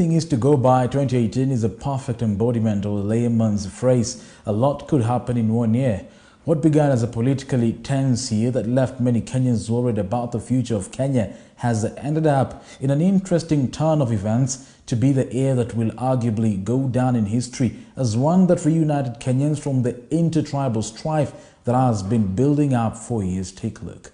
Thing is to go by, 2018 is a perfect embodiment of a layman's phrase. A lot could happen in 1 year. What began as a politically tense year that left many Kenyans worried about the future of Kenya has ended up in an interesting turn of events to be the year that will arguably go down in history as one that reunited Kenyans from the intertribal strife that has been building up for years. Take a look.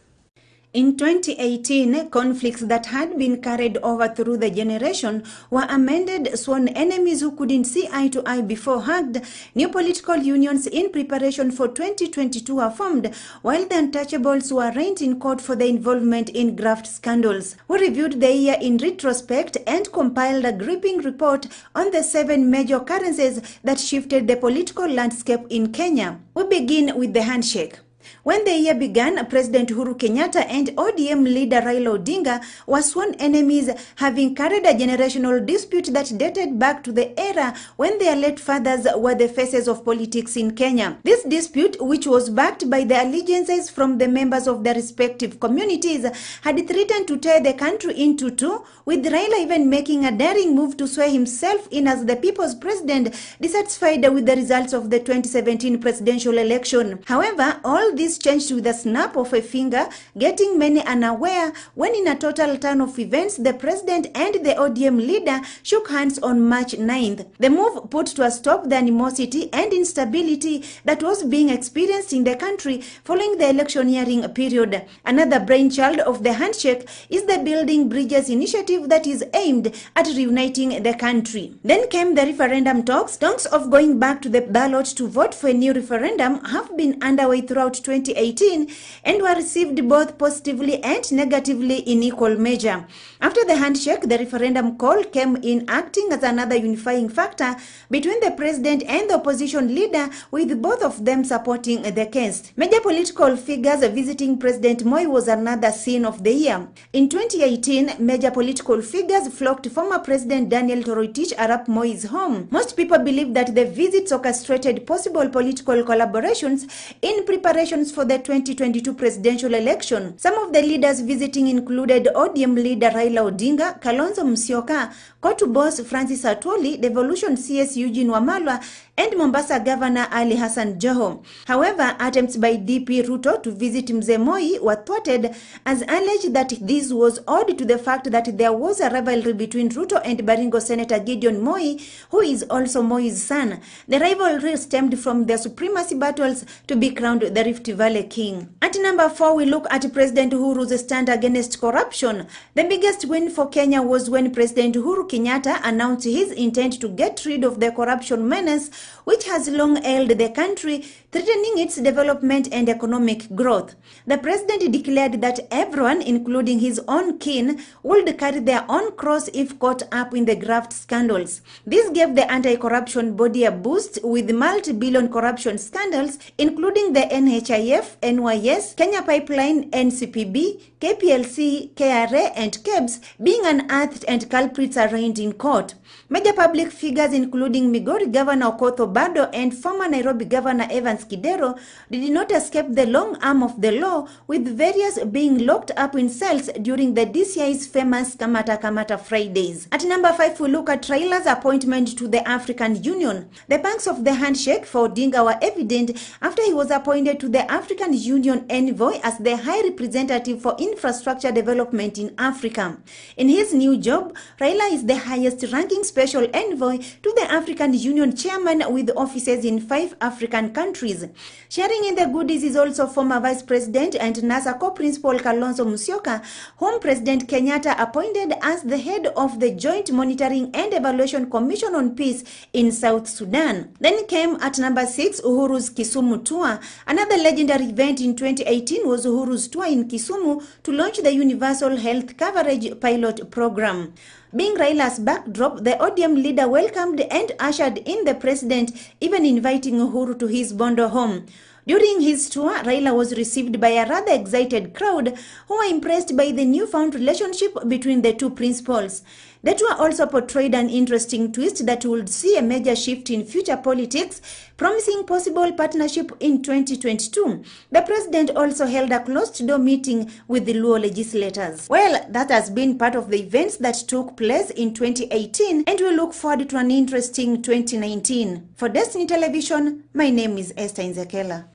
In 2018, conflicts that had been carried over through the generation were amended, sworn enemies who couldn't see eye to eye before hugged, new political unions in preparation for 2022 were formed, while the untouchables were arraigned in court for their involvement in graft scandals. We reviewed the year in retrospect and compiled a gripping report on the 7 major occurrences that shifted the political landscape in Kenya. We begin with the handshake. When the year began, President Uhuru Kenyatta and ODM leader Raila Odinga were sworn enemies, having carried a generational dispute that dated back to the era when their late fathers were the faces of politics in Kenya. This dispute, which was backed by the allegiances from the members of their respective communities, had threatened to tear the country into two, with Raila even making a daring move to swear himself in as the people's president, dissatisfied with the results of the 2017 presidential election. However, all this changed with a snap of a finger, getting many unaware when in a total turn of events, the president and the ODM leader shook hands on March 9th. The move put to a stop the animosity and instability that was being experienced in the country following the electioneering period. Another brainchild of the handshake is the Building Bridges initiative that is aimed at reuniting the country. Then came the referendum talks. Talks of going back to the ballot to vote for a new referendum have been underway throughout 2018 and were received both positively and negatively in equal measure. After the handshake, the referendum call came in, acting as another unifying factor between the president and the opposition leader, with both of them supporting the case. Major political figures visiting President Moi was another scene of the year. In 2018, major political figures flocked to former President Daniel Toroitich arap Moi's home. Most people believe that the visits orchestrated possible political collaborations in preparations for the 2022 presidential election. Some of the leaders visiting included ODM leader Raila Odinga, Kalonzo Musyoka, Kotu boss Francis Atwoli, Devolution CS Eugene Wamalwa, and Mombasa Governor Ali Hassan Joho. However, attempts by DP Ruto to visit Mzee Moi were thwarted, as alleged that this was owed to the fact that there was a rivalry between Ruto and Baringo Senator Gideon Moi, who is also Moi's son. The rivalry stemmed from their supremacy battles to be crowned the Rift Valley King. At number 4, we look at President Uhuru's stand against corruption. The biggest win for Kenya was when President Uhuru Kenyatta announced his intent to get rid of the corruption menace, which has long ailed the country, threatening its development and economic growth. The president declared that everyone, including his own kin, would carry their own cross if caught up in the graft scandals. This gave the anti-corruption body a boost, with multi-billion corruption scandals, including the NHIF, NYS, Kenya Pipeline, NCPB, KPLC, KRA, and KEBS being unearthed and culprits arraigned in court. Major public figures, including Migori Governor Okoth Obado and former Nairobi Governor Evans Kidero, did not escape the long arm of the law, with various being locked up in cells during the DCI's famous Kamata Kamata Fridays. At number 5, we look at Raila's appointment to the African Union. The pangs of the handshake for Odinga were evident after he was appointed to the African Union envoy as the High Representative for Infrastructure Development in Africa. In his new job, Raila is the highest-ranking special envoy to the African Union chairman, with offices in 5 African countries. Sharing in the goodies is also former Vice President and NASA co-principal Kalonzo Musyoka, whom President Kenyatta appointed as the head of the Joint Monitoring and Evaluation Commission on Peace in South Sudan. Then came at number 6, Uhuru's Kisumu tour. Another legendary event in 2018 was Uhuru's tour in Kisumu to launch the Universal Health Coverage pilot program. Being Raila's backdrop, the ODM leader welcomed and ushered in the president, even inviting Uhuru to his Bondo home. During his tour, Raila was received by a rather excited crowd who were impressed by the newfound relationship between the two principals. The tour also portrayed an interesting twist that would see a major shift in future politics, promising possible partnership in 2022. The president also held a closed-door meeting with the Luo legislators. Well, that has been part of the events that took place in 2018, and we look forward to an interesting 2019. For Destiny Television, my name is Esther Nzekela.